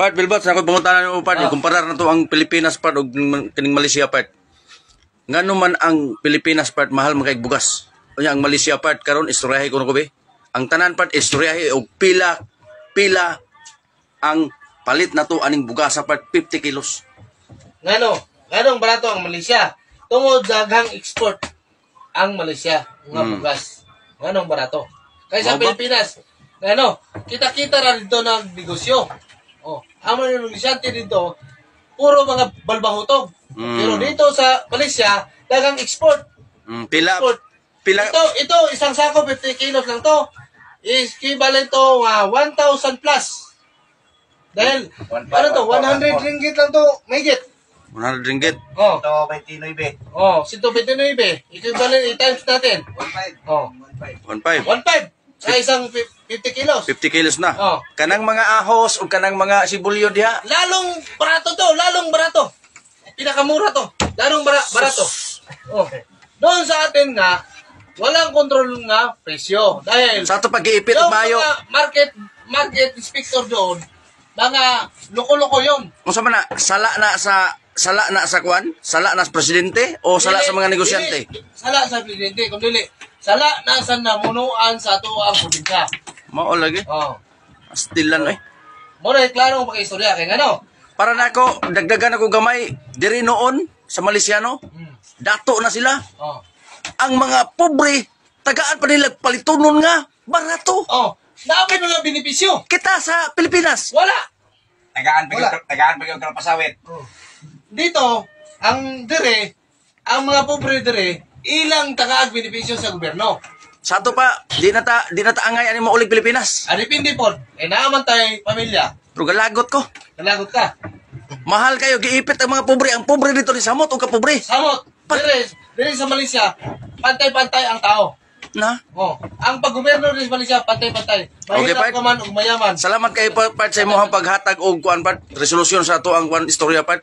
Part Bilbot, sa ako panguntahan mo, Part, kumparar na to ang Pilipinas, Part, o kining Malaysia, Part. Ngano man ang Pilipinas, Part, mahal makaigbugas. O ang Malaysia, Part, karon istoryahe ko na ko, be. Ang tanan, Part, istoryahe, o pila ang palit na to, aning bugasa, Part, 50 kilos. Nganong barato ang Malaysia. Tungod daghang export ang Malaysia, nga bugas. Nganong barato. Kaysa Pilipinas, kita-kita ra dito ng negosyo. Ang mga negosyante dito, puro mga balbahutog. Pero dito sa Malaysia, daghang export. Pila. Ito, isang sako, 50 kilos lang to. Is equivalent to 1,000 plus. Dahil, 100 ringgit lang to, mahigit. 100 ringgit. 129. 129. Equivalent, i-times natin. 1.5. 1.5. Sa isang 50 kilos. 50 kilos na. Kanang mga ahos o kanang mga sibulyo diha. Lalong barato to, lalong barato. Pinakamura to, lalong barato. Doon sa atin nga, walang kontrol nga presyo. Dahil sa ato pag-iipit yung mayo. mga market inspector doon, mga loko-loko yun. Kung sa mana, sala na sa kwan? Sala na sa presidente o sala sa mga negosyante? Sala sa presidente, kung dili. Sala na sa namunuan sa ato ang probinsya. Mao lagi. Astilan Muna klaro ang pag-istorya kay ngano. Para na ako, dagdagan ako gamay, diri noon sa Malaysiano, dato na sila. Ang mga pobre, tagaan pa nila palitunon nga, barato. Naapin mga benepisyo. Kita sa Pilipinas. Wala. Tagaan pa yung pasawit. Dito, ang mga pobre dire, ilang tagaag benepisyo sa gobyerno. Sa ato pa, di na ta angay ani mo ulig Pilipinas. Aripindi po, naaman tayo pamilya. Pero galagot ko. Kalagot ka. Mahal kayo, giipit ang mga pobre. Ang pobre dito ni Samot o kapobre. Samot, dire sa Malaysia, pantay-pantay ang tao. Na? Ang pag-gobyerno rin sa Malaysia, pantay-pantay. Mahirap ka man o mayaman. Salamat kayo, Part, sa imuhang paghatag o kuan, Part. Resolusyon sa ato ang kuan istorya, Part.